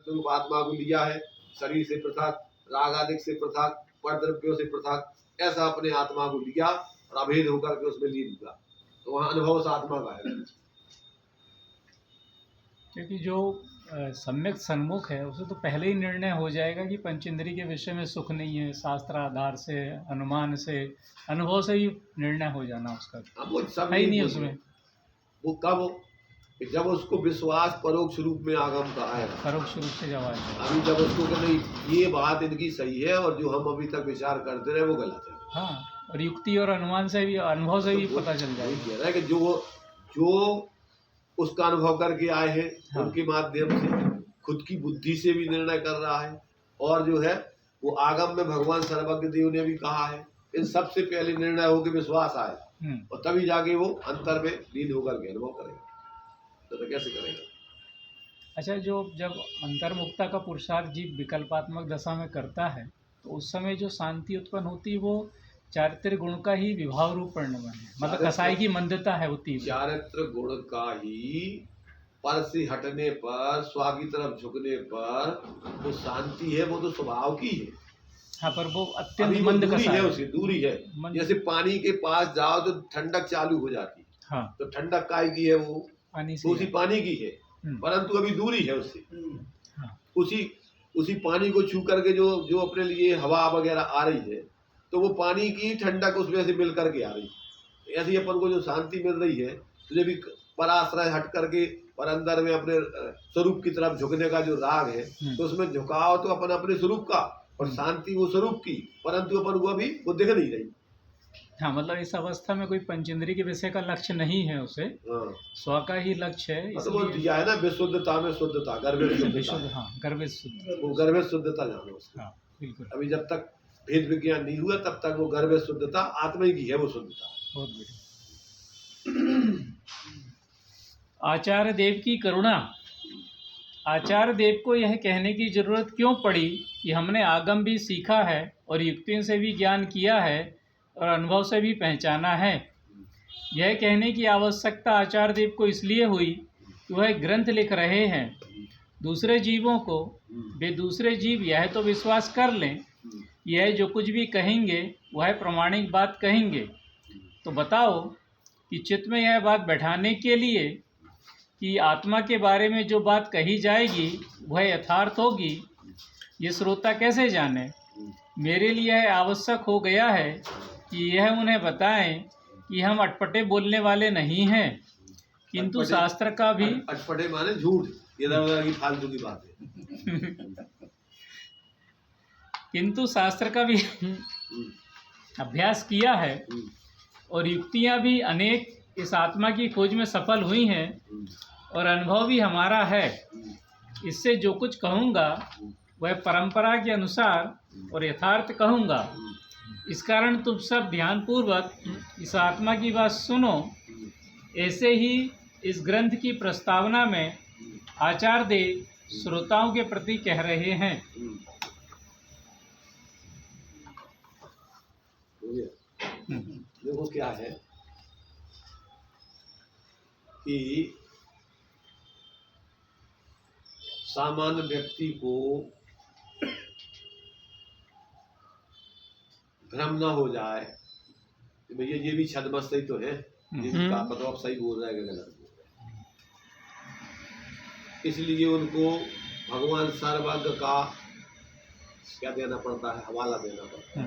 रूप आत्मा को लिया है, शरीर से पृथक, राग आदि से पृथक, पर द्रव्यों से पृथक, ऐसा अपने आत्मा को लिया और अभेद होकर के उसमें लीन हुआ, तो वहां अनुभव से आत्मा का है। क्योंकि जो सम्यक सन्मुख है उसे तो पहले ही निर्णय हो जाएगा कि पंचेंद्रिय के विषय में सुख नहीं है, शास्त्र आधार से, अनुमान से, अनुभव से ही निर्णय हो जाना उसका, अब वो सब है ही नहीं नहीं उसमें। वो कब, जब उसको विश्वास परोक्ष रूप में आगम का आएगा, परोक्ष रूप से जब आएगा। अभी जब उसको कि नहीं ये बात इनकी सही है और जो हम अभी तक विचार करते रहे वो गलत है। हाँ, और युक्ति और अनुमान से भी, अनुभव से भी पता चल जाएगा। कह रहा है कि जो उसका अनुभव करके आए हैं, हाँ। उनके माध्यम से खुद की बुद्धि से भी निर्णय कर रहा है, और जो है वो आगम में भगवान सर्वज्ञ देव ने भी कहा है, इन सबसे पहले निर्णय होकर विश्वास आए और तभी जाके वो अंतर में लीन होकर के अनुभव करेगा, तो कैसे करेगा। अच्छा, जो जब अंतर्मुक्ता का पुरुषार्थ जीव विकल्पात्मक दशा में करता है तो उस समय जो शांति उत्पन्न होती है वो चारित्र गुण का ही विभाव रूप परिणमन है, मतलब कसाई की मंदता है होती है। चारित्र गुण का ही पर से हटने पर, स्व की तरफ झुकने पर वो शांति है, वो तो स्वभाव की है। हाँ, पर वो अत्यंत मंद दूरी कसाई है, उसे दूरी है। जैसे पानी के पास जाओ तो ठंडक चालू हो जाती है। हाँ, तो ठंडक काय की है, वो पानी से, तो उसी पानी की है, परंतु अभी दूरी है उससे। हाँ, उसी पानी को छू करके जो अपने लिए हवा वगैरह आ रही है, तो वो पानी की ठंडक उसमें से मिल करके आ रही है। ऐसी अपन को जो शांति मिल रही है, तो जब भी पराश्रय हट करके पर अंदर में अपने स्वरूप की तरफ झुकने का जो राग है, तो उसमें झुकाव तो अपन अपने स्वरूप का और शांति वो स्वरूप की, परंतु अपन को अभी वो दिख नहीं रही। हाँ, मतलब इस अवस्था में कोई पंचेंद्रिय के विषय का लक्ष्य नहीं है उसे, स्व का ही लक्ष्य है। तो वो दिया है ना विशुद्धता में शुद्धता, गर्भित शुद्धता। हाँ, गर्भित शुद्ध, वो गर्भित शुद्धता जानो उसको। हाँ, बिल्कुल। अभी जब तक भेद विज्ञान नहीं हुआ तब तक वो गर्भित शुद्धता आत्मा की है, वो शुद्धता। बहुत बढ़िया। आचार्य देव की करुणा। आचार्य देव को यह कहने की जरूरत क्यों पड़ी कि हमने आगम भी सीखा है और युक्तियों से भी ज्ञान किया है और अनुभव से भी पहचाना है। यह कहने की आवश्यकता आचार्य देव को इसलिए हुई कि वह ग्रंथ लिख रहे हैं। दूसरे जीवों को वे दूसरे जीव यह तो विश्वास कर लें, यह जो कुछ भी कहेंगे वह प्रमाणिक बात कहेंगे। तो बताओ कि चित्त में यह बात बैठाने के लिए कि आत्मा के बारे में जो बात कही जाएगी वह यथार्थ होगी, ये श्रोता कैसे जाने। मेरे लिए यह आवश्यक हो गया है कि यह उन्हें बताएं कि हम अटपटे बोलने वाले नहीं हैं, किंतु शास्त्र का भी अटपटे माने झूठ, इधर की फालतू की बात है। किंतु शास्त्र का भी अभ्यास किया है और युक्तियां भी अनेक इस आत्मा की खोज में सफल हुई हैं और अनुभव भी हमारा है। इससे जो कुछ कहूँगा वह परंपरा के अनुसार और यथार्थ कहूँगा। इस कारण तुम सब ध्यानपूर्वक इस आत्मा की बात सुनो। ऐसे ही इस ग्रंथ की प्रस्तावना में आचार्य देव श्रोताओं के प्रति कह रहे हैं। देखो क्या है कि सामान्य व्यक्ति को भ्रम न हो जाए कि भैया ये भी छदमस्त ही तो है, जिनका पता आप सही बोल रहा है कि गलत बोल रहा है। इसलिए उनको भगवान सर्वज्ञ का क्या देना पड़ता है, हवाला देना पड़ता है।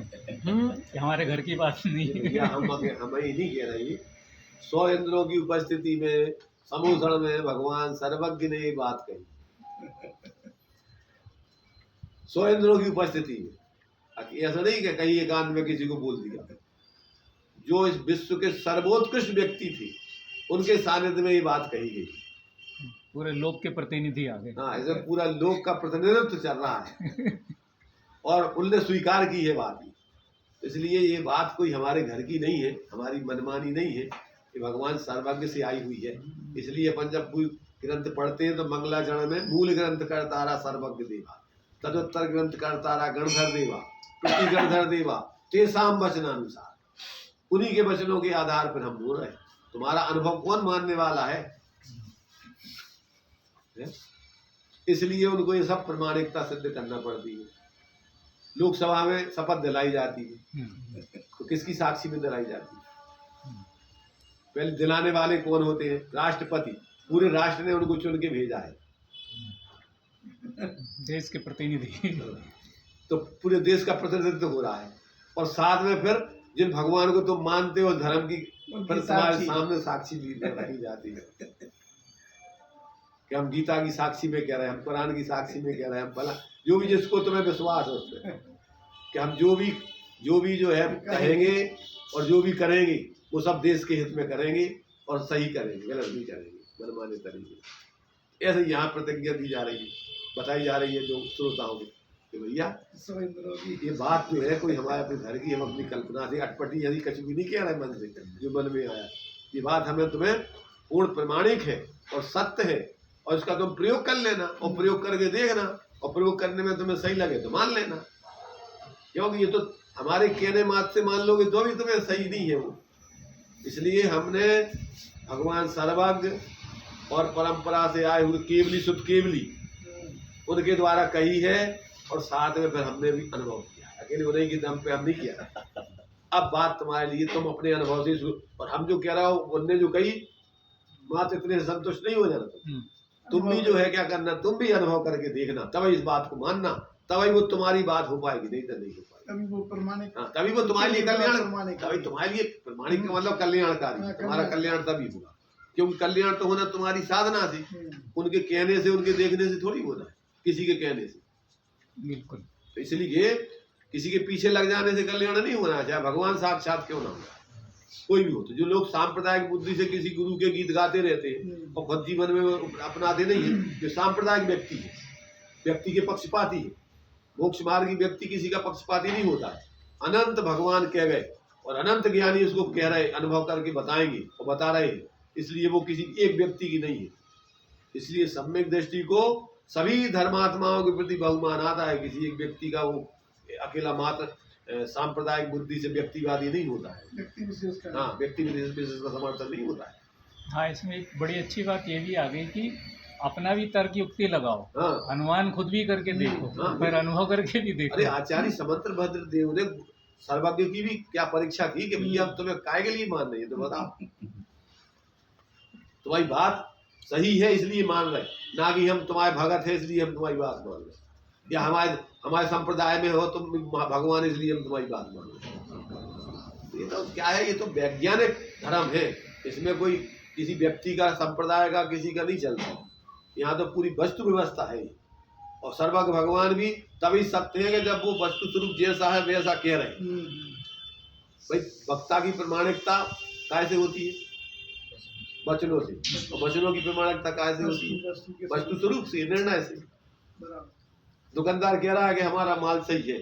हमारे घर की बात नहीं है, हम ही नहीं कह रही। 100 इंद्रों की उपस्थिति में समूषण में भगवान सर्वज्ञ ने ये बात कही। 100 इंद्रों की उपस्थिति में, ऐसा नहीं कि कहीं एकांत में किसी को बोल दिया। जो इस विश्व के सर्वोत्कृष्ट व्यक्ति थे उनके सानिध्य में ये बात कही गई। पूरे लोक के प्रतिनिधि आ गए। हाँ, ऐसे पूरा लोक का प्रतिनिधित्व चल रहा है और उनने स्वीकार की है बात। इसलिए ये बात कोई हमारे घर की नहीं है, हमारी मनमानी नहीं है, कि भगवान सर्वज्ञ से आई हुई है। इसलिए अपन जब कोई ग्रंथ पढ़ते हैं तो मंगलाचरण में मूल ग्रंथ करतारा सर्वज्ञ देवा, तदुत्तर ग्रंथ करतारा गणधर देवा, प्रति गणधर देवा, तेसाम वचनानुसार, उन्हीं के वचनों के आधार पर हम बोल रहे हैं। तुम्हारा अनुभव कौन मानने वाला है? इसलिए उनको ये सब प्रामाणिकता सिद्ध करना पड़ती है। लोकसभा में शपथ दिलाई जाती है तो किसकी साक्षी में दिलाई जाती है? पहले दिलाने वाले कौन होते हैं? राष्ट्रपति। पूरे राष्ट्र ने उनको चुन के भेजा है, देश के प्रतिनिधि। तो पूरे देश का प्रतिनिधित्व हो रहा है। और साथ में फिर जिन भगवान को तुम मानते हो धर्म की, फिर तुम्हारे सामने साक्षी भी रखी जाती है कि हम गीता की साक्षी में कह रहे हैं, हम कुरान की साक्षी में कह रहे हैं, हम भला जो भी जिसको तुम्हें विश्वास है उसमें कि हम जो भी जो है कहेंगे और जो भी करेंगे वो सब देश के हित में करेंगे और सही करेंगे, गलत नहीं करेंगे, मनमाने तरीके। ऐसे यहाँ प्रतिज्ञा दी जा रही है, बताई जा रही है जो श्रोताओं को कि भैया ये बात जो है कोई हमारे अपने घर की, हम अपनी कल्पना से अटपटी यदि कुछ भी नहीं कह रहे मन से, जो मन में आया ये बात हमें तुम्हें पूर्ण प्रमाणिक है और सत्य है, और इसका तुम प्रयोग कर लेना और प्रयोग करके देखना, और प्रयोग करने में तुम्हें सही लगे तो मान लेना, क्योंकि ये तो हमारे कहने मात्र से मान लोगे तो भी तुम्हें सही नहीं है वो। इसलिए हमने भगवान सर्वज्ञ और परंपरा से आए हुए केवली शुद्ध केवली उनके द्वारा कही है, और साथ में फिर हमने भी अनुभव किया, अकेले उन्हीं के दम पे हम नहीं किया। अब बात तुम्हारे लिए, तुम अपने अनुभव से, और हम जो कह रहा हो उनने जो कही मात्र इतने संतुष्ट नहीं हो जाना। तुम भी जो है क्या करना, तुम भी अनुभव करके देखना, तभी इस बात को मानना, तभी वो तुम्हारी बात हो पाएगी, नहीं तो नहीं हो पाएगी। तभी वो प्रमाणिक, हाँ, तभी वो तुम्हारे लिए कल्याण, तभी तुम्हारे लिए प्रमाणिक का मतलब कल्याणकारी, तुम्हारा कल्याण तभी होगा, क्योंकि कल्याण तो होना तुम्हारी साधना से, उनके कहने से, उनके देखने से थोड़ी होना है, किसी के कहने से। बिल्कुल। तो इसलिए किसी के पीछे लग जाने से कल्याण नहीं होना, चाहे भगवान साक्षात क्यों ना हो, कोई भी हो। तो जो लोग सांप्रदायिक बुद्धि से किसी गुरु के गीत गाते रहते हैं और खुद जीवन में अपनाते नहीं है, जो सांप्रदायिक व्यक्ति है, व्यक्ति के पक्षपाती है। मोक्ष मार्गी व्यक्ति किसी का पक्षपाती नहीं होता है। अनंत भगवान कह गए और अनंत ज्ञानी उसको कह रहे, अनुभव करके बताएंगे और बता रहे हैं, इसलिए वो किसी एक व्यक्ति की नहीं है। इसलिए सम्यक दृष्टि को सभी धर्मात्माओं के प्रति बहुमान आता है, किसी एक व्यक्ति का वो अकेला मात्र सांप्रदायिक बुद्धि से व्यक्तिवादी नहीं होता है, व्यक्ति विशेष का। हाँ, व्यक्ति विशेष का समर्थन नहीं होता है। हाँ, इसमें एक बड़ी अच्छी बात ये भी आ गई कि अपना भी तर्क युक्ति लगाओ, हाँ, अनुमान खुद भी करके देखो, हाँ, फिर अनुभव करके भी देखो। अरे आचार्य समंत्र भद्र देव ने सर्वज्ञ की भी क्या परीक्षा की कि भैया अब तुम्हें काय के लिए मान रही है, तो बताओ तुम्हारी बात सही है इसलिए मान रहे, ना कि हम तुम्हारे भगत है इसलिए हम तुम्हारी बात मान रहे, या हमारे संप्रदाय में हो तुम भगवान इसलिए हम तुम्हारी बात मान रहे। ये तो क्या है, ये तो वैज्ञानिक धर्म है, इसमें कोई किसी व्यक्ति का, संप्रदाय का, किसी का नहीं चलता। यहाँ तो पूरी वस्तु व्यवस्था है, और सर्वज्ञ भगवान भी तभी सत्य है कि जब वो वस्तु स्वरूप जैसा है वैसा कह रहे हैं। भाई वक्ता की प्रमाणिकता कैसे होती है? वचनों से, और वचनों की प्रमाणिकता कैसे होती है? वस्तु स्वरूप से, निर्णय से। दुकानदार कह रहा है कि हमारा माल सही है,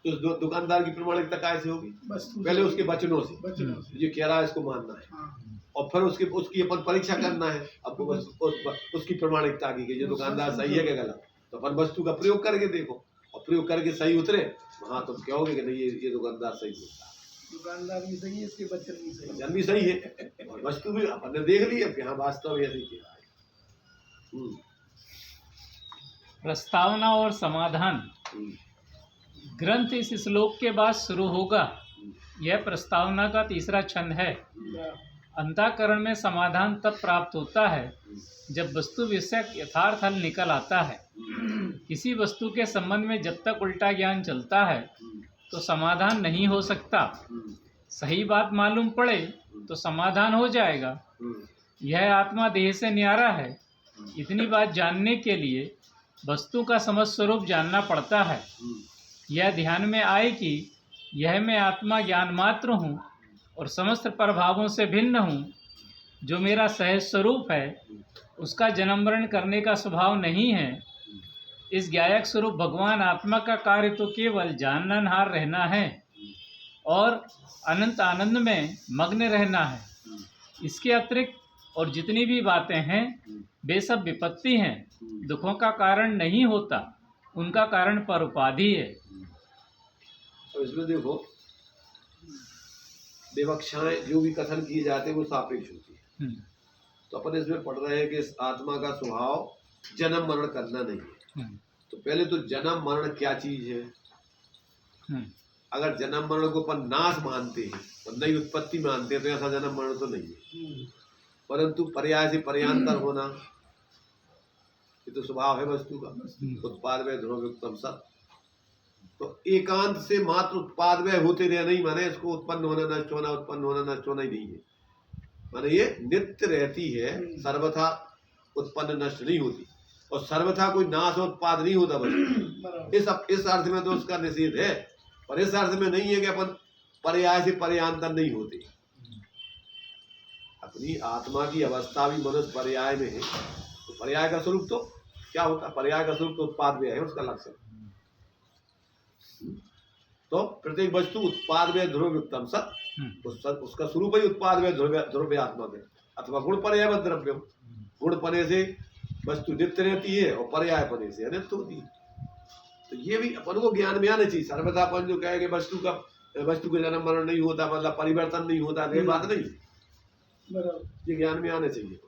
तो दुकानदार की प्रमाणिकता कैसे होगी? पहले उसके वचनों से, ये कह रहा है इसको मानना है, और फिर उसकी अपन परीक्षा करना है आपको, उसकी प्रमाणिकता की कि ये दुकानदार सही है कि गलत। तो अपन वस्तु का प्रयोग करके देखो, और प्रयोग करके सही उतरे, हाँ तुम कहोगे कि नहीं ये दुकानदार सही होता है, दुकानदार भी सही है, इसके वचन भी सही है, वचन भी सही है, और वस्तु भी अपन ने देख ली कि हाँ वास्तव ऐसे ही कह रहा है। प्रस्तावना और समाधान। ग्रंथ इस श्लोक के बाद शुरू होगा। यह प्रस्तावना का तीसरा छंद है। अंतःकरण में समाधान तब प्राप्त होता है जब वस्तु विषयक यथार्थ हल निकल आता है। किसी वस्तु के संबंध में जब तक उल्टा ज्ञान चलता है तो समाधान नहीं हो सकता। सही बात मालूम पड़े तो समाधान हो जाएगा। यह आत्मा देह से न्यारा है। इतनी बात जानने के लिए वस्तु का समझ स्वरूप जानना पड़ता है। यह ध्यान में आए कि यह मैं आत्मा ज्ञान मात्र हूँ और समस्त प्रभावों से भिन्न हूँ। जो मेरा सहज स्वरूप है उसका जन्म मरण करने का स्वभाव नहीं है। इस ज्ञायक स्वरूप भगवान आत्मा का कार्य तो केवल जाननहार रहना है और अनंत आनंद में मग्न रहना है। इसके अतिरिक्त और जितनी भी बातें हैं वे सब विपत्ति हैं, दुखों का कारण नहीं होता, उनका कारण पर उपाधि है। तो इसमें देखो विवक्षाएं जो भी कथन किए जाते हैं वो सापेक्ष होती है। तो अपन इसमें पढ़ रहे हैं कि इस आत्मा का स्वभाव जन्म मरण करना नहीं है। तो पहले तो जन्म मरण क्या चीज है। अगर जन्म मरण को अपन नाश मानते हैं और नई उत्पत्ति मानते हैं तो ऐसा जन्म मरण तो नहीं है, परंतु पर्याय से पर्यांतर होना ये तो स्वभाव है वस्तु का। उत्पाद व्यय ध्रुवयुक्तम सत। तो एकांत से मात्र उत्पाद व्यय होते रहे नहीं माने इसको उत्पन्न होना नष्ट होना उत्पन्न होना नष्ट होना ही नहीं है, माने ये नित्य रहती है, सर्वथा उत्पन्न नष्ट नहीं होती और सर्वथा कोई नाश और उत्पाद नहीं होता वस्तु। इस अर्थ में तो उसका निषेध है, पर इस अर्थ में नहीं है कि अपन पर्याय से पर्यांतर नहीं होते। अपनी आत्मा की अवस्था भी मनुष्य पर्याय में है, तो पर्याय का स्वरूप तो क्या होता है, पर्याय का स्वरूप तो उत्पाद व्यय है उसका लक्षण। तो प्रत्येक वस्तु उत्पाद व्यय ध्रुवयुक्तम सत, उसका स्वरूप ही उत्पाद व्यय ध्रुव्यात्मक है, अथवा गुण पर्याय द्रव्य। गुण पने से वस्तु नित्य रहती है और पर्याय पने से अनित्य होती है। तो ये भी अपन को ज्ञान में आना चाहिए। सर्वथा अपन जो कहेंगे वस्तु का जन्म मरण नहीं होता, मतलब परिवर्तन नहीं होता, ये बात नहीं, ये ज्ञान में आना चाहिए।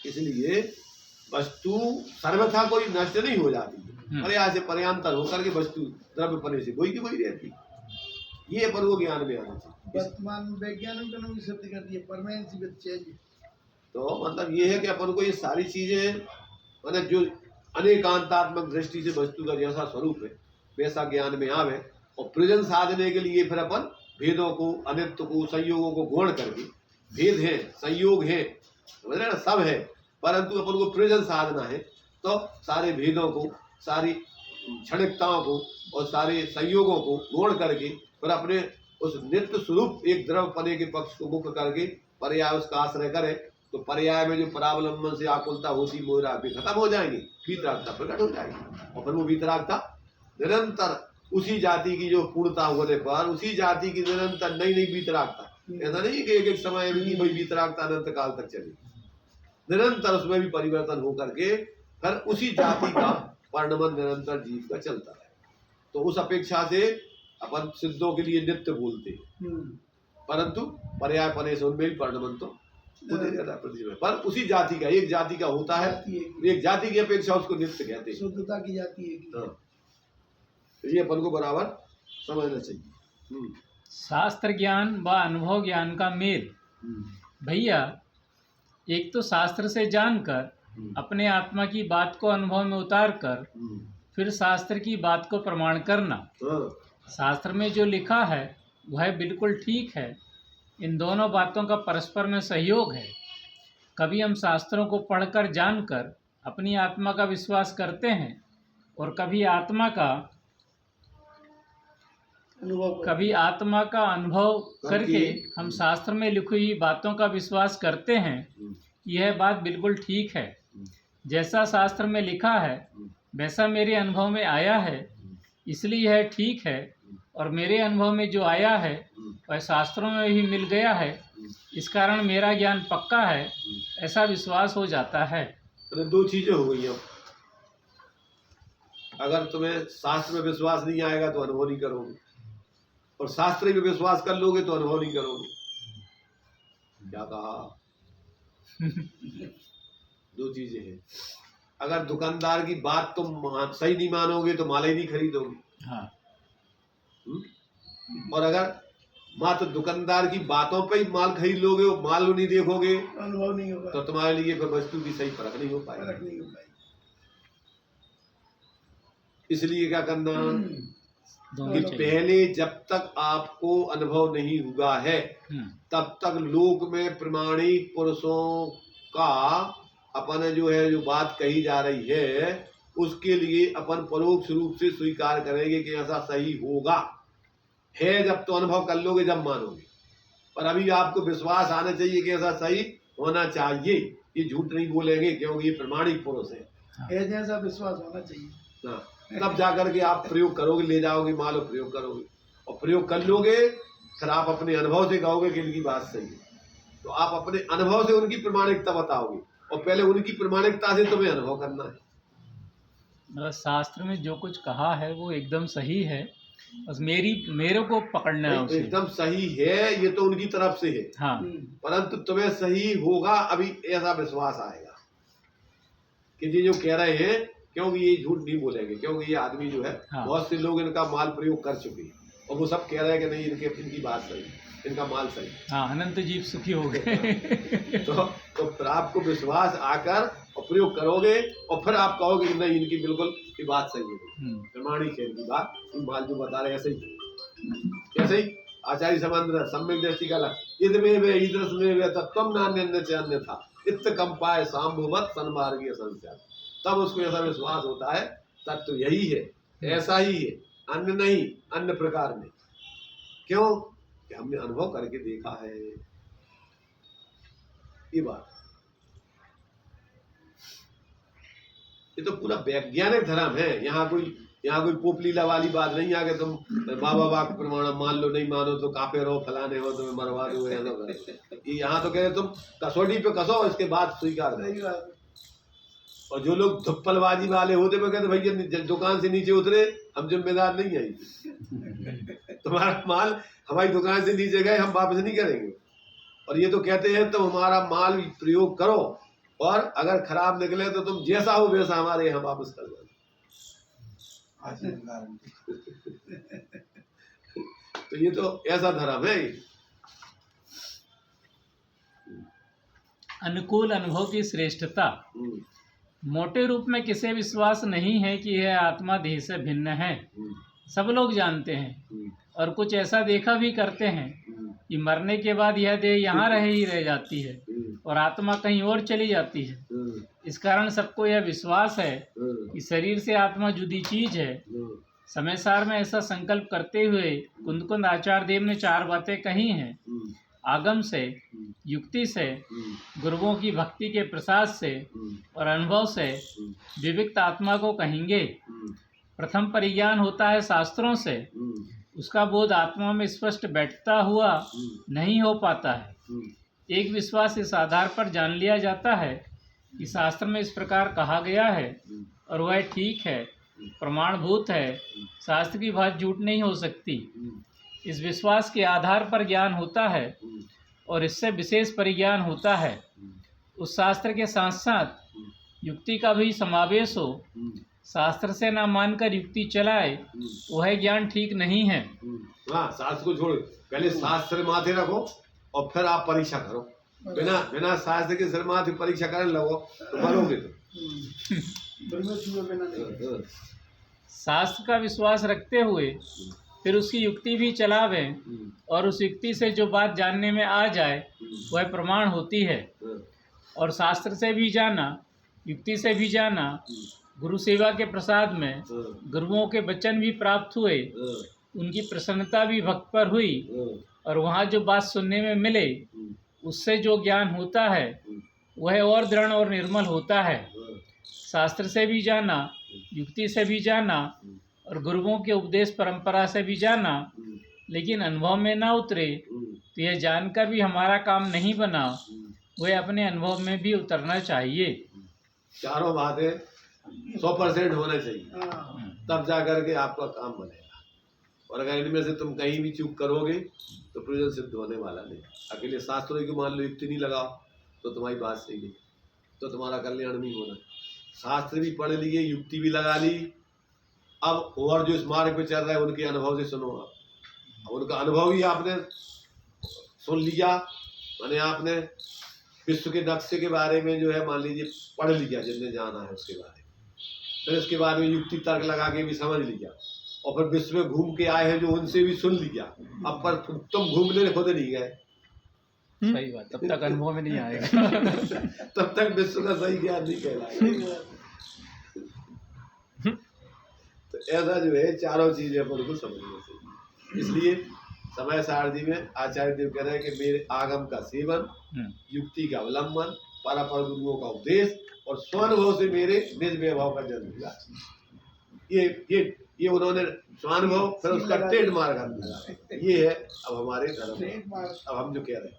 इसलिए वस्तु सर्वथा कोई नष्ट नहीं हो जाती, पर्याय से पर्यांतर होकर के वस्तु द्रव्य पने से कोई की कोई रहती, ये अपन को ज्ञान में आना चाहिए। वर्तमान वैज्ञानिक शब्द कर दिए परमानेंसी विद चेंज। तो मतलब ये है कि अपन को ये सारी चीजें मतलब जो अनेकांतात्मक दृष्टि से वस्तु का जैसा स्वरूप है वैसा ज्ञान में आवे, और प्रयोजन साधने के लिए फिर अपन भेदों को अनित्य को संयोगों को गौण करके, भेद है संयोग है समझ रहे ना सब है, परंतु अपन को प्रयोजन साधना है तो सारे भेदों को सारी क्षणिकताओं को और सारे संयोगों को गौण करके फिर अपने उस नित्य स्वरूप एक द्रव पने के पक्ष को मुक्त करके पर्याय उसका आश्रय करे, तो पर्याय में जो परावलंबन से आकुलता होती मोहरा भी खत्म हो जाएंगी, वीतरागता प्रकट हो जाएगी। और फिर वो वीतरागता निरंतर उसी जाति की जो पूर्णता होने पर उसी जाति की निरंतर नई नई वीतरागता, ऐसा नहीं कि एक एक समय में भाई वीतरागता अनंत काल तक चली, निरंतर उसमें भी परिवर्तन होकर के फिर उसी जाति का वर्णमन निरंतर जीव का चलता है। तो उस अपेक्षा से अपन सिद्धों के लिए नित्य बोलते हैं, परंतु पर्याय पने से उनमें भी वर्णमन तो होते रहता है पृथ्वी में, पर उसी जाति का एक जाति का होता है, एक जाति की अपेक्षा उसको नित्य कहते हैं, शुद्धता की जाति है। तो ये अपन को बराबर समझना चाहिए। शास्त्र ज्ञान व अनुभव ज्ञान का मेल। भैया एक तो शास्त्र से जानकर अपने आत्मा की बात को अनुभव में उतार कर फिर शास्त्र की बात को प्रमाण करना। शास्त्र में जो लिखा है वह बिल्कुल ठीक है, इन दोनों बातों का परस्पर में सहयोग है। कभी हम शास्त्रों को पढ़कर जानकर अपनी आत्मा का विश्वास करते हैं और कभी आत्मा का अनुभव करके हम शास्त्र में लिखी हुई बातों का विश्वास करते हैं। यह बात बिल्कुल ठीक है, जैसा शास्त्र में लिखा है वैसा मेरे अनुभव में आया है, इसलिए यह ठीक है, और मेरे अनुभव में जो आया है वह शास्त्रों में भी मिल गया है, इस कारण मेरा ज्ञान पक्का है, ऐसा विश्वास हो जाता है। तो दो चीजें हो गई। अब अगर तुम्हें शास्त्र में विश्वास नहीं आएगा तो अनुभव नहीं करोगे, और शास्त्र में विश्वास कर लोगे तो अनुभव नहीं करोगे। क्या कहा? दो चीजें हैं। अगर दुकानदार की बात तुम सही नहीं मानोगे तो माल ही नहीं खरीदोगे। हाँ। और अगर मात्र दुकानदार की बातों पे ही माल खरीद लोगे, माल नहीं देखोगे, अनुभव नहीं होगा, तो तुम्हारे लिए फिर वस्तु की सही परख नहीं हो पाएगी। इसलिए क्या करना कि पहले जब तक आपको अनुभव नहीं हुआ है तब तक लोक में प्रमाणिक पुरुषों का अपन जो है जो बात कही जा रही है उसके लिए अपन परोक्ष रूप से स्वीकार करेंगे कि ऐसा सही होगा है, जब तो अनुभव कर लोगे जब मानोगे। पर अभी आपको विश्वास आना चाहिए कि ऐसा सही होना चाहिए, ये झूठ नहीं बोलेंगे क्योंकि ये प्रमाणिक पुरुष है, जैसा विश्वास होना चाहिए। हाँ, तब जाकर के आप प्रयोग करोगे, ले जाओगे माल और प्रयोग करोगे, और प्रयोग कर लोगे फिर आप अपने अनुभव से कहोगे कि इनकी बात सही है। तो आप अपने अनुभव से उनकी प्रमाणिकता बताओगे, और पहले उनकी प्रमाणिकता से तुम्हें अनुभव करना है। मतलब शास्त्र में जो कुछ कहा है वो एकदम सही है, बस मेरे को पकड़ना है उसे। एकदम सही है, ये तो उनकी तरफ से है। हाँ। परंतु तुम्हें सही होगा अभी ऐसा विश्वास आएगा। कि ये जो कह रहे हैं, क्योंकि ये झूठ नहीं बोलेंगे, क्योंकि ये आदमी जो है हाँ। बहुत से लोग इनका माल प्रयोग कर चुके हैं और वो सब कह रहे हैं कि नहीं इनकी बात सही, इनका माल सही। हाँ, अनंत जीव सुखी हो गए। तो फिर आपको विश्वास आकर और प्रयोग करोगे और फिर आप कहोगे कि नहीं इनकी बिल्कुल ये बात सही है, प्रमाणिक है इनकी बात, ये माल जो बता रहे हैं ऐसे ही आचार्य समंद्र सम्यक दृष्टि का ईदृश में तत्व नान्य से अन्य था इत कंपाय सांभुवत सन्मार्गीय संस्या, तब उसको ऐसा विश्वास होता है तत्व यही है, ऐसा ही है, अन्य नहीं, अन्य प्रकार नहीं। क्यों कि हमने अनुभव करके देखा है ये बात। ये तो पूरा वैज्ञानिक धर्म है, यहाँ कोई पोपलीला वाली बात नहीं आके तुम बाबा बाग प्रमाण मान लो, नहीं मानो तो काफे रहो, फलाने हो, तुम्हें मरवा दो, यहाँ तो कह रहे तुम कसौटी पे कसो, इसके बाद स्वीकार करो। और जो लोग धुप्पलबाजी वाले होते वो कहते भैया दुकान से नीचे उतरे, हम जिम्मेदार नहीं है, तुम्हारा माल हमारी दुकान से नीचे गए हम वापस नहीं करेंगे। और ये तो कहते हैं तुम हमारा माल प्रयोग करो और अगर खराब निकले तो तुम जैसा हो वैसा हमारे यहाँ वापस कर दो। तो ये तो ऐसा धर्म है। अनुकूल अनुभव की श्रेष्ठता। मोटे रूप में किसे विश्वास नहीं है कि यह आत्मा देह से भिन्न है, सब लोग जानते हैं और कुछ ऐसा देखा भी करते हैं कि मरने के बाद यह देह यहाँ रह जाती है और आत्मा कहीं और चली जाती है। इस कारण सबको यह विश्वास है कि शरीर से आत्मा जुदी चीज है। समय सार में ऐसा संकल्प करते हुए कुंद आचार्य देव ने 4 बातें कही हैं। आगम से, युक्ति से, गुरुओं की भक्ति के प्रसाद से और अनुभव से विविक्त आत्मा को कहेंगे। प्रथम परिज्ञान होता है शास्त्रों से, उसका बोध आत्मा में स्पष्ट बैठता हुआ नहीं हो पाता है। एक विश्वास इस आधार पर जान लिया जाता है कि शास्त्र में इस प्रकार कहा गया है और वह ठीक है, प्रमाणभूत है, शास्त्र की बात झूठ नहीं हो सकती। इस विश्वास के आधार पर ज्ञान होता है और इससे विशेष परिज्ञान होता है। उस शास्त्र के साथ साथ युक्ति का भी समावेश हो। शास्त्र से ना मानकर युक्ति चलाए वह ज्ञान ठीक नहीं है। हाँ, शास्त्र को छोड़, पहले शास्त्र माथे रखो और फिर आप परीक्षा करो। बिना शास्त्र के सिर माथे परीक्षा करने लगो तो मरोगे तो। शास्त्र का विश्वास रखते हुए फिर उसकी युक्ति भी चलावें और उस युक्ति से जो बात जानने में आ जाए वह प्रमाण होती है। और शास्त्र से भी जाना, युक्ति से भी जाना, गुरु सेवा के प्रसाद में गुरुओं के वचन भी प्राप्त हुए, उनकी प्रसन्नता भी भक्त पर हुई और वहाँ जो बात सुनने में मिले उससे जो ज्ञान होता है वह और दृढ़ और निर्मल होता है। शास्त्र से भी जाना, युक्ति से भी जाना और गुरुओं के उपदेश परंपरा से भी जाना, लेकिन अनुभव में ना उतरे तो यह जानकर भी हमारा काम नहीं बना, वह अपने अनुभव में भी उतरना चाहिए। चारों बातें 100% होना चाहिए, तब जाकर के आपका काम बनेगा। और अगर इनमें से तुम कहीं भी चूक करोगे तो प्रयोजन सिद्ध होने वाला नहीं। अकेले शास्त्रों की मान लो युक्ति नहीं लगाओ तो तुम्हारी बात सही नहीं, तो तुम्हारा कल्याण नहीं होना। शास्त्र भी पढ़ लिए, युक्ति भी लगा ली, अब और जो इस मार्ग पे चल रहा है उनके अनुभव से सुनो। अब उनका अनुभव ही आपने सुन लिया, माने आपने विश्व के नक्शे के बारे में जो है मान लीजिए पढ़ लिया, जिसने जाना है उसके बारे में, फिर इसके बाद में युक्ति तर्क लगा के भी समझ लिया और फिर विश्व में घूम के आए हैं जो उनसे भी सुन लिया। अब पर तुम घूमने खुद नहीं गए, सही बात, तब तक अनुभव में नहीं आएगा। तब तक विश्व का सही ज्ञान नहीं कहलाएगा। तो ऐसा जो है चारों चीजें अपन को समझनी चाहिए। इसलिए समय सारथी में आचार्य देव कह रहे हैं कि मेरे आगम का सेवन, युक्ति का अवलंबन, परापर गुरुओं का उपदेश और स्वानुभव से मेरे निज वैभव का जन्म हुआ। ये उन्होंने स्वानुभव फिर उसका ट्रेडमार्क कर दिया। ये है अब हमारे धर्म। अब हम जो कह रहे हैं,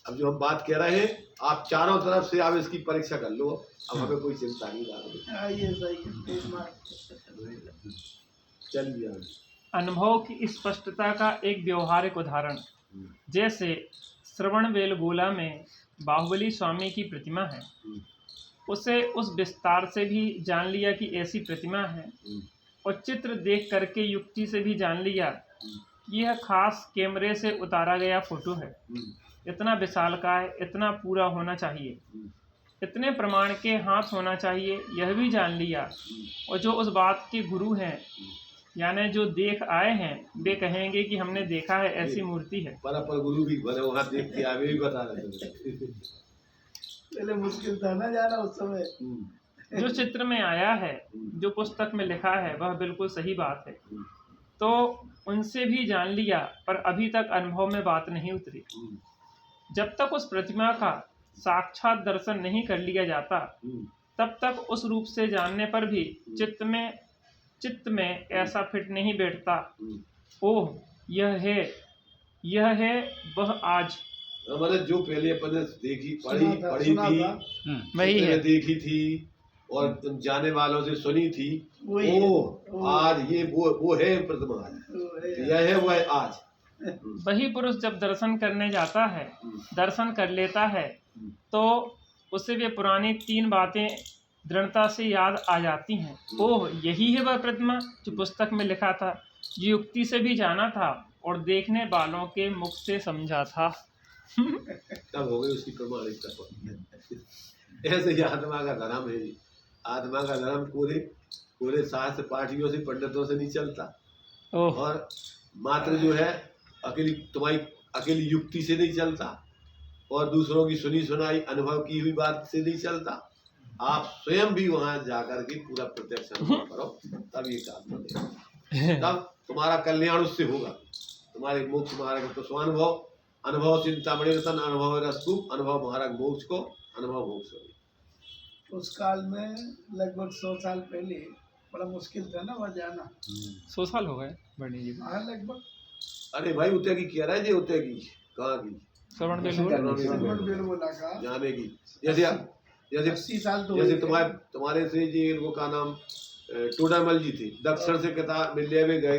अब जो हम बात कह रहे हैं, आप चारों तरफ से आप इसकी परीक्षा कर लो। अब हमें कोई चिंता नहीं चलिए। अनुभव की स्पष्टता का एक व्यवहारिक उदाहरण, जैसे श्रवण बेलगोला में बाहुबली स्वामी की प्रतिमा है। उसे उस विस्तार से भी जान लिया कि ऐसी प्रतिमा है, और चित्र देख करके युक्ति से भी जान लिया कि यह खास कैमरे से उतारा गया फोटो है। इतना विशालकाय, इतना पूरा होना चाहिए, इतने प्रमाण के हाथ होना चाहिए, यह भी जान लिया। और जो उस बात के गुरु हैं, यानी जो देख आए हैं, वे कहेंगे कि हमने देखा है, ऐसी मूर्ति है। पर गुरु भी बने वहाँ देख के आगे भी बता रहे थे। पहले मुश्किल था ना जाना उस समय। जो चित्र में आया है, जो पुस्तक में लिखा है, वह बिल्कुल सही बात है। तो उनसे भी जान लिया, पर अभी तक अनुभव में बात नहीं उतरी। जब तक उस प्रतिमा का साक्षात दर्शन नहीं कर लिया जाता, तब तक उस रूप से जानने पर भी चित्त में ऐसा फिट नहीं बैठता, ओह यह है वह आज। मैंने जो पहले अपन ने देखी पढ़ी थी, वही है, देखी थी और जाने वालों से सुनी थी, ओ आज ये वो है प्रतिमा, यह है वह आज। वही पुरुष जब दर्शन करने जाता है, दर्शन कर लेता है, तो उसे वे पुरानी 3 बातें दृढ़ता से याद आ जाती हैं। ओह यही है वह प्रतिमा जो पुस्तक में लिखा था, जो युक्ति से भी जाना था और देखने वालों के मुख से समझा था। तब हो गई उसकी प्रमाणिकता। ऐसे ही आत्मा का धर्म है। आत्मा का धर्म पूरे शास्त्र पाठियों से, पंडितों से नहीं चलता, और मात्र जो है तुम्हारी अकेली युक्ति से नहीं चलता, और दूसरों की सुनी सुनाई अनुभव की हुई बात से नहीं चलता। आप स्वयं भी वहां जाकर के पूरा प्रत्यक्ष अनुभव करो, तब ये काम बनेगा, तब तुम्हारा कल्याण उससे होगा। तुम्हारे मोक्ष मार्ग तो स्वानुभव, अनुभव चिंतामणि रतन, अनुभव रसूप, अनुभव मार्ग मोक्ष को, अनुभव मोक्ष हो। उस काल में लगभग 100 साल पहले बड़ा मुश्किल था ना वहाँ जाना। 100 साल हो गए बढ़ने जी। हाँ लगभग। अरे भाई उतने की क्या रहे, उतने की कहाँ की श्रवण बेलगोला का जाने की, जैसे 80 साल तो जैसे तुम्हारे से जी इनको का नाम टोडामल जी थे, दक्षिण से किताब मिलने में गए,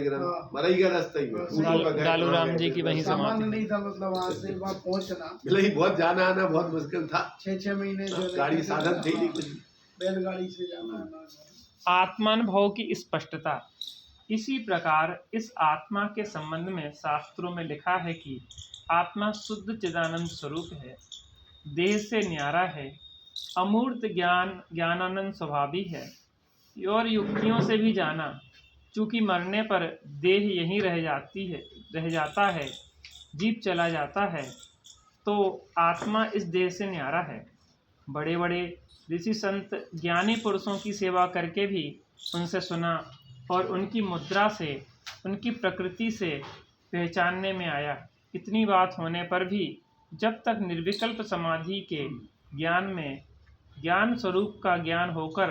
मरई गया रास्ते में, डालू राम जी की वहीं सामान नहीं था, मतलब वहाँ से वहाँ पहुँचना, मतलब बहुत जाना आना बहुत मुश्किल था। 6-6 महीने गाड़ी साधन थी नहीं कुछ, बैलगाड़ी से जाना आना। आत्मानुभव की स्पष्टता। इसी प्रकार इस आत्मा के संबंध में शास्त्रों में लिखा है कि आत्मा शुद्ध चिदानंद स्वरूप है, देह से न्यारा है, अमूर्त ज्ञानानंद स्वभावी है, और युक्तियों से भी जाना, चूँकि मरने पर देह यहीं रह जाता है, जीव चला जाता है, तो आत्मा इस देह से न्यारा है। बड़े बड़े ऋषि संत ज्ञानी पुरुषों की सेवा करके भी उनसे सुना, और उनकी मुद्रा से, उनकी प्रकृति से पहचानने में आया। इतनी बात होने पर भी जब तक निर्विकल्प समाधि के ज्ञान में ज्ञान स्वरूप का ज्ञान होकर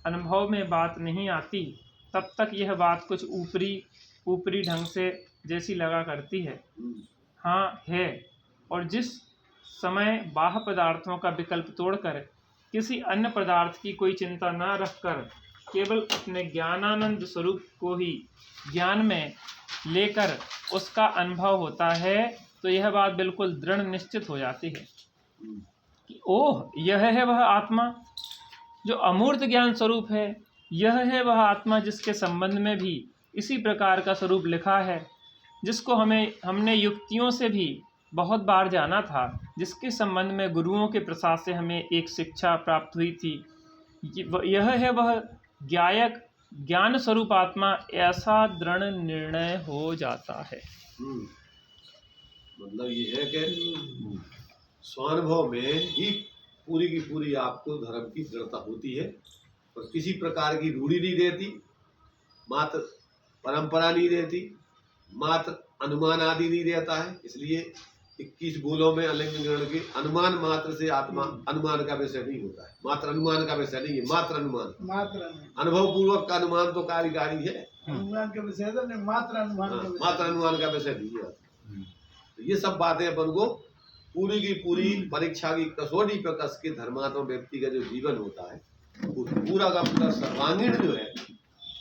अनुभव में बात नहीं आती, तब तक यह बात कुछ ऊपरी ढंग से जैसी लगा करती है। हाँ है, और जिस समय बाह्य पदार्थों का विकल्प तोड़कर किसी अन्य पदार्थ की कोई चिंता न रखकर केवल अपने ज्ञानानंद स्वरूप को ही ज्ञान में लेकर उसका अनुभव होता है, तो यह बात बिल्कुल दृढ़ निश्चित हो जाती है कि ओह यह है वह आत्मा जो अमूर्त ज्ञान स्वरूप है, यह है वह आत्मा जिसके संबंध में भी इसी प्रकार का स्वरूप लिखा है, जिसको हमने युक्तियों से भी बहुत बार जाना था, जिसके संबंध में गुरुओं के प्रसाद से हमें एक शिक्षा प्राप्त हुई थी। यह है वह ज्ञान स्वरूप आत्मा, ऐसा दृढ़ निर्णय हो जाता है। मतलब ये है कि स्वानुभव में ही पूरी की पूरी आपको धर्म की दृढ़ता होती है, और किसी प्रकार की रूढ़ी नहीं रहती, मात्र परंपरा नहीं रहती, मात्र अनुमान आदि नहीं रहता है। इसलिए 21 बोलों में अलिंग ग्रहण के अनुमान मात्र से आत्मा अनुमान का विषय नहीं होता है, मात्र अनुमान का विषय नहीं है, मात्र अनुमान, अनुभव पूर्वक का अनुमान तो कार्यकारी है, अनुमान का विषय तो नहीं, मात्र अनुमान का विषय नहीं है। तो ये सब बातें अपन को पूरी की पूरी परीक्षा की कसौटी पर कस के धर्मात्मा व्यक्ति का जो जीवन होता है, वो पूरा का पूरा सर्वांगीण जो है,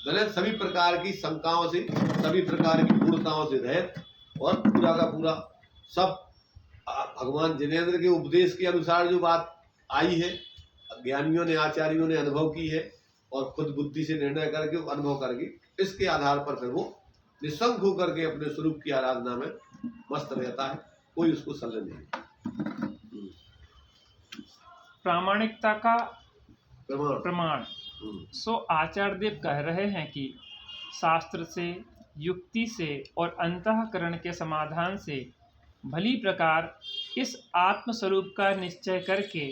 गलत सभी प्रकार की शंकाओं से, सभी प्रकार की पूर्णताओं से रहित, और पूरा का पूरा सब भगवान जिनेंद्र के उपदेश के अनुसार जो बात आई है, ज्ञानियों ने, आचार्यों ने अनुभव की है और खुद बुद्धि से निर्णय करके, अनुभव करके, इसके आधार पर फिर वो निशंक होकर के अपने स्वरूप की आराधना में मस्त रहता है, कोई उसको संदेह नहीं। प्रामाणिकता का प्रमाण। सो आचार्य देव कह रहे हैं कि शास्त्र से, युक्ति से और अंतःकरण के समाधान से भली प्रकार इस आत्मस्वरूप का निश्चय करके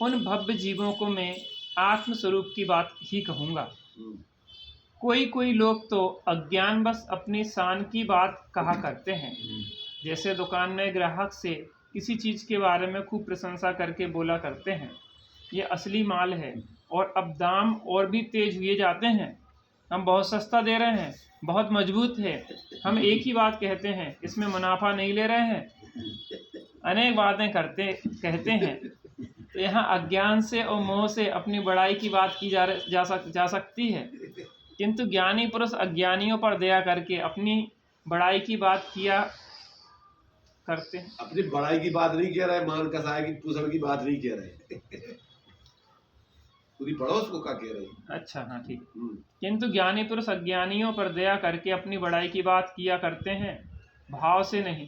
उन भव्य जीवों को मैं आत्मस्वरूप की बात ही कहूँगा। कोई लोग तो अज्ञानवश अपनी शान की बात कहा करते हैं। जैसे दुकान में ग्राहक से किसी चीज़ के बारे में खूब प्रशंसा करके बोला करते हैं, ये असली माल है और अब दाम और भी तेज हुए जाते हैं, हम बहुत सस्ता दे रहे हैं, बहुत मजबूत है, हम एक ही बात कहते हैं, इसमें मुनाफा नहीं ले रहे हैं, अनेक बातें कहते हैं। तो यहाँ अज्ञान से और मोह से अपनी बड़ाई की बात की जा सकती है, किंतु ज्ञानी पुरुष अज्ञानियों पर दया करके अपनी बड़ाई की बात किया करते हैं। अपनी बड़ाई की बात नहीं कह रहे, मान कसाय की पूछड़ की बात नहीं कह रहे, पूरी पड़ोस को क्या कह रहे हैं। अच्छा, हाँ ठीक। किंतु ज्ञानी पुरुष अज्ञानियों पर दया करके अपनी बड़ाई की बात किया करते हैं, भाव से नहीं।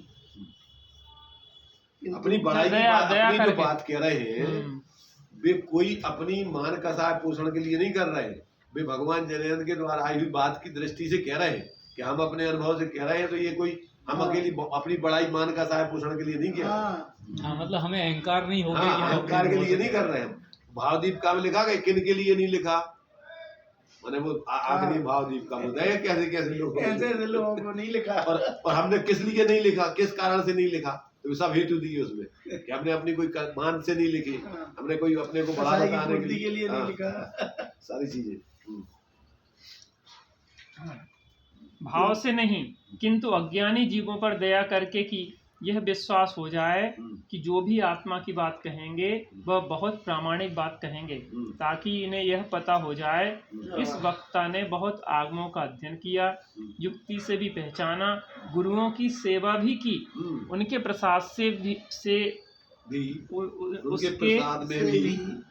अपनी बड़ाई की बात, अपनी जो बात कह रहे हैं वे कोई अपनी मान कसाय पोषण के लिए नहीं कर रहे हैं, वे भगवान जनानंद के द्वारा आई हुई बात की दृष्टि से कह रहे हैं कि हम अपने अनुभव से कह रहे हैं, तो ये कोई हम अकेली अपनी बड़ाई मान कसाय पोषण के लिए नहीं कह रहे। हाँ, मतलब हमें अहंकार नहीं होगा। हाँ, अहंकार के लिए नहीं कर रहे हैं। भावदीप का में लिखा गया, किन के लिए नहीं लिखा, मैंने वो आखिरी भावदीप का बताया कैसे लोगों को नहीं लिखा, और हमने किस लिए नहीं लिखा, किस कारण से नहीं लिखा, तो सब हेतु दिए उसमें कि हमने अपनी कोई मान से नहीं लिखी, हमने कोई अपने को बड़ा बताने के लिए नहीं लिखा, सारी चीजें। भाव से नहीं, किंतु अज्ञानी जीवों पर दया करके कि यह विश्वास हो जाए कि जो भी आत्मा की बात कहेंगे वह बहुत प्रामाणिक बात कहेंगे, ताकि इन्हें यह पता हो जाए इस वक्ता ने बहुत आगमों का अध्ययन किया, युक्ति से भी पहचाना, गुरुओं की सेवा भी की, उनके प्रसाद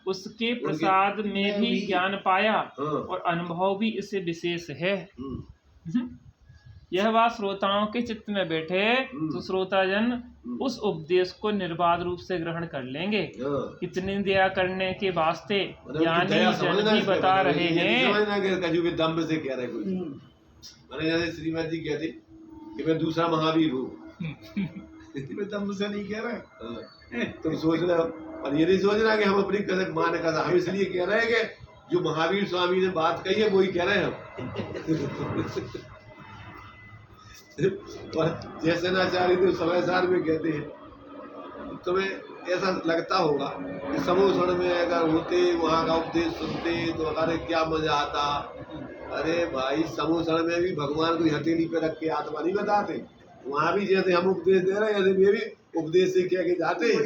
उसके प्रसाद में भी ज्ञान पाया और अनुभव भी इससे विशेष है। यह बात श्रोताओं के चित्त में बैठे तो श्रोताजन उस उपदेश को निर्बाध रूप से ग्रहण कर लेंगे। इतनी दया करने के वास्ते ज्ञानी जन भी बता रहे हैं। दम्भ से कह रहे कोई, मैंने जैसे श्रीमद जी कहते कि मैं दूसरा महावीर हूँ, दम्भ से नहीं कह रहे। तुम सोच रहे हो, और ये नहीं सोच रहा कि हम अपनी कसक मान कसा, हम इसलिए कह रहे हैं कि जो महावीर स्वामी ने बात कही है वही कह रहे हैं हम। और जैसे नाचार्य देव समय सार में कहते हैं, तुम्हें ऐसा लगता होगा कि समोषण में अगर होते, वहाँ का उपदेश सुनते तो अरे क्या मजा आता। अरे भाई, समोषण में भी भगवान को हथेली पे रख के आत्मा नहीं बताते, वहाँ भी जैसे हम उपदेश दे रहे हैं ऐसे वे भी उपदेश से कह के जाते हैं।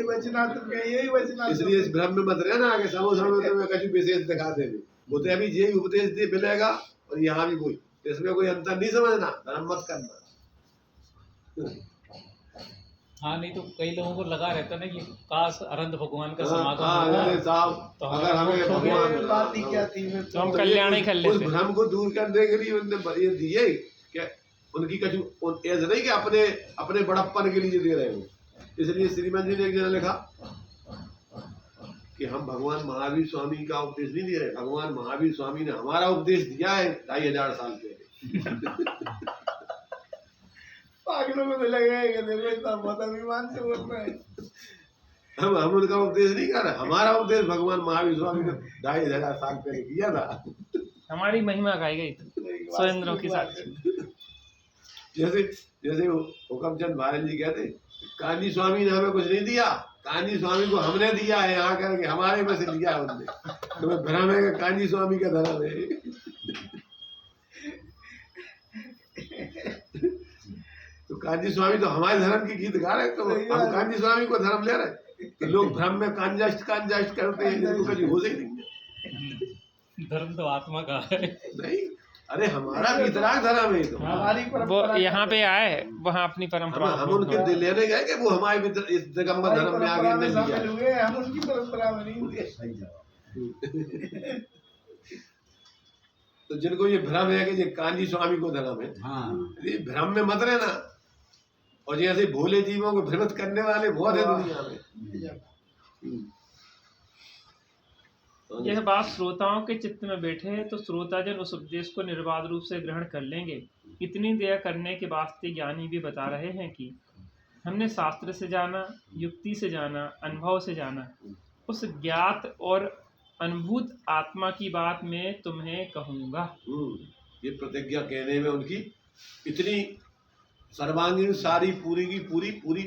इसलिए इस भ्रम में मत रहना कि समोषण में तुम्हें कुछ विशेष दिखाते हैं, वो तो अभी यही उपदेश दे मिलेगा और यहाँ भी कोई, इसमें कोई अंतर नहीं समझना, धर्म मत करना। हाँ, नहीं तो कई लोगों को लगा रहता ना कि काश अनंत भगवान का समागम तो अगर हमें भगवान बात ही क्या थी, तो हम कल्याण ही कर लेते। उस भ्रम को दूर करने के लिए उन्होंने ये दिए कि उनकी कछु ऐसा नहीं कि अपने बड़प्पन के लिए दे रहे हो। इसलिए श्रीमद जी ने एक जगह लिखा कि हम भगवान महावीर स्वामी का उपदेश नहीं दे रहे, भगवान महावीर स्वामी ने हमारा उपदेश दिया है 2500 साल पहले। पागलों को तो लगेगा देखो इतना बहुत अभिमान से बोल रहे हैं। हम उनका उपदेश नहीं कर रहे, हमारा उपदेश भगवान महावीर स्वामी ने 2500 साल पहले किया था। हमारी महिमा गाई गई स्वयंद्रों के साथ। जैसे हुकमचंद महाराज जी कहते, कांजी स्वामी ने हमें कुछ नहीं दिया, कांजी स्वामी को हमने दिया है, यहाँ करके हमारे में से लिया उनने। तुम्हें भ्रम है कि कांजी स्वामी का धर्म है। तो कांजी स्वामी तो हमारे धर्म की गीत गा रहे, तो हम कांजी स्वामी को धर्म ले रहे। तो लोग भ्रम में कांजाष्ट करते हैं, जिनको कभी हो ही नहीं। धर्म तो आत्मा का है। नहीं, अरे हमारा वितराग धर्म है, तो हमारी वो यहाँ पे आए, वहाँ अपनी परंपरा हम उनके लेने गए कि वो हमारे इस दिगंबर धर्म में आगे नहीं शामिल हुए, हम उनकी परंपरा में नहीं हुए। तो जिनको ये भ्रम है कि ये कांजी स्वामी को धर्म है, ये भ्रम में मत रहना। और जैसे भोले जीवों को भ्रमित करने वाले बहुत है दुनिया में। यह बात श्रोताओं के चित्त में बैठे तो श्रोताजन उस उपदेश को निर्बाध रूप से ग्रहण कर लेंगे। इतनी दया करने के वास्ते ज्ञानी भी बता रहे हैं कि हमने शास्त्र से जाना, युक्ति से जाना, अनुभव से जाना, उस ज्ञात और अनुभूत आत्मा की बात मैं तुम्हें कहूँगा। ये प्रतिज्ञा कहने में उनकी इतनी सर्वांगीण सारी पूरी की पूरी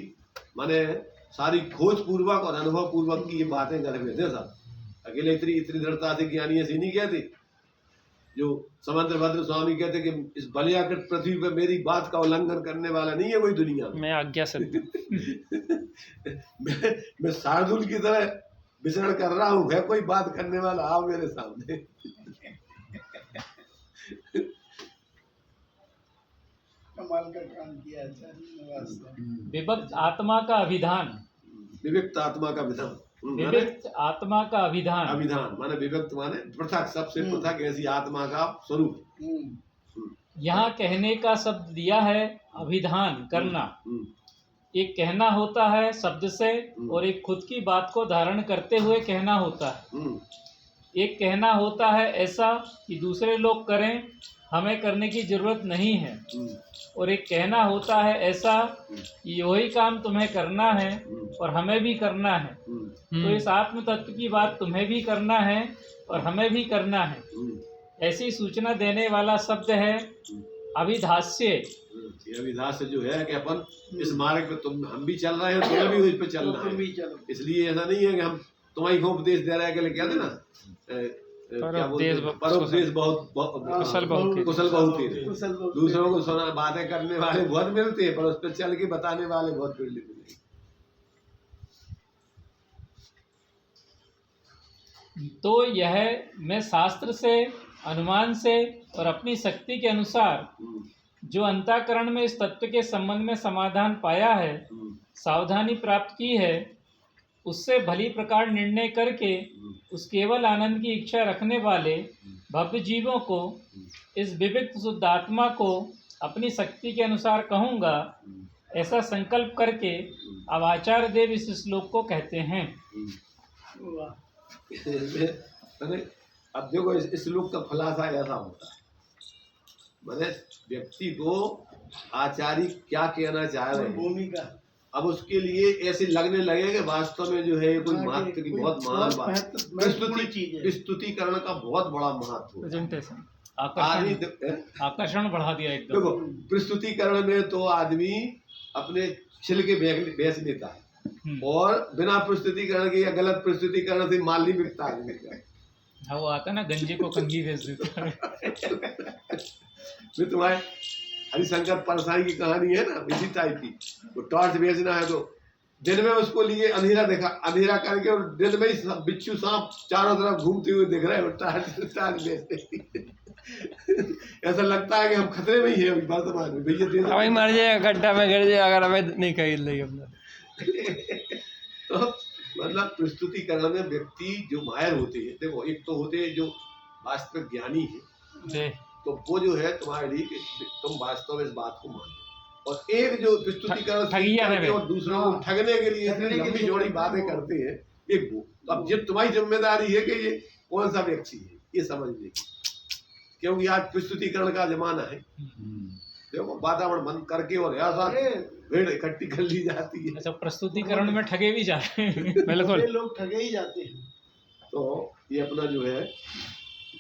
माने सारी खोज पूर्वक और अनुभव पूर्वक की ये बातें कर रहे थे साहब। अकेले इतनी दृढ़ता से ज्ञानी ऐसी नहीं कहते। जो समंत भद्र स्वामी कहते कि इस बलियाकृत पृथ्वी पर मेरी बात का उल्लंघन करने वाला नहीं है कोई दुनिया में। मैं आज्ञा से मैं शार्दुल की तरह विचरण कर रहा हूँ, है कोई बात करने वाला आओ मेरे सामने। कमाल का काम किया आचार्य। विभक्त आत्मा का अभिधान, विविक्त आत्मा का विधान, विविक्त आत्मा का अभिधान। अभिधान माने विभक्त माने पृथक, सबसे पृथक ऐसी आत्मा का स्वरूप। यहाँ कहने का शब्द दिया है अभिधान करना। एक कहना होता है शब्द से और एक खुद की बात को धारण करते हुए कहना होता है। एक कहना होता है ऐसा कि दूसरे लोग करें, हमें करने की जरूरत नहीं है। और एक कहना होता है ऐसा कि वही काम तुम्हें करना है और हमें भी करना है। तो इस आत्म तत्व की बात तुम्हें भी करना है और हमें भी करना है, ऐसी सूचना देने वाला शब्द है अभिधास्य। ये अभिधास्य जो है कि अपन इस मार्ग पे हम भी चल रहे हैं, तुम्हें भी उस पे चलना है। इसलिए ऐसा नहीं है कि हम तुम्हारी को उपदेश दे रहे हैं कि क्या देना परोपदेश बहुत कुशल बहुत ही दूसरों को सुना बातें करने वाले बहुत मिलते हैं, पर उस पर चल के बताने वाले बहुत मिलते हैं। तो यह मैं शास्त्र से, अनुमान से और अपनी शक्ति के अनुसार जो अंतःकरण में इस तत्व के संबंध में समाधान पाया है, सावधानी प्राप्त की है, उससे भली प्रकार निर्णय करके उस केवल आनंद की इच्छा रखने वाले भव्य जीवों को, इस विविक्त शुद्ध आत्मा को अपनी शक्ति के अनुसार कहूँगा, ऐसा संकल्प करके अब आचार्य देव इस श्लोक को कहते हैं। अब देखो इस श्लोक का खुलासा ऐसा होता है, मैंने व्यक्ति को आचार्य क्या कहना चाह रहे हैं, भूमिका। अब उसके लिए ऐसे लगने लगे कि वास्तव में जो है कोई महत्व की बहुत महान बात, प्रस्तुतिकरण का बहुत बड़ा महत्व, प्रेजेंटेशन, आदमी आकर्षण बढ़ा दिया एकदम। देखो प्रस्तुतिकरण में तो आदमी अपने छिलके बेच लेता है और बिना प्रस्तुतिकरण के या गलत प्रस्तुतिकरण से माल नहीं बिकता आदमी का। हाँ, वो आता ना गंजे को कंघी बेच देता है। तुम्हारे हरिशंकर परसाई की कहानी है ना, इसी टाइप की। वो टॉर्च बेचना है तो दिन में उसको लिए अंधेरा करके, और दिन में ही बिच्छू सांप चारों तरफ घूमते हुए दिख रहे हैं, टॉर्च बेचते। ऐसा लगता है कि हम खतरे में ही है अभी वर्तमान में। भैया हमें मर जाएगा, गड्ढा में गिर जाएगा अगर हमें नहीं खरीद लेगी अपना। तो मतलब प्रस्तुतिकरण में व्यक्ति जो माहिर होते हैं, देखो एक तो होते हैं जो वास्तविक ज्ञानी है, तो वो जो है तुम्हारे लिए कि तुम वास्तव में इस बात को मानो, और एक जो प्रस्तुतिकरण और दूसरों को ठगने के लिए लंबी जोड़ी बातें करते हैं, एक वो। तो अब जब तुम्हारी जिम्मेदारी है कि ये कौन सा व्यक्ति है ये समझने की, क्योंकि आज प्रस्तुतिकरण का जमाना है। देखो वातावरण बंद करके और ऐसा भीड़ इकट्ठी कर ली जाती है। अच्छा, प्रस्तुतिकरण में ठगे भी जा रहे हैं। बिल्कुल, लोग ठगे ही जाते हैं। तो ये अपना जो है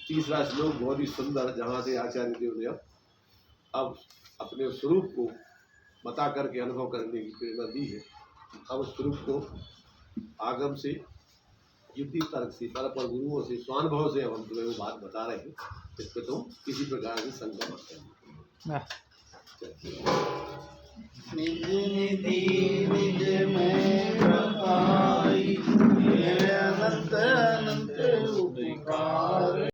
तीसरा श्लोक बहुत ही सुंदर, जहाँ से आचार्य देव ने अब अपने स्वरूप को बता करके अनुभव करने की प्रेरणा दी है। अब उस स्वरूप को आगम से, युक्ति तर्क से, पर गुरुओं से, स्वानुभव से अब हम तुम्हें वो बात बता रहे हैं, इस पर तुम किसी प्रकार से शंका मत करना। निज निधि निज में प्रकाश, अनंत अनंत उपकार।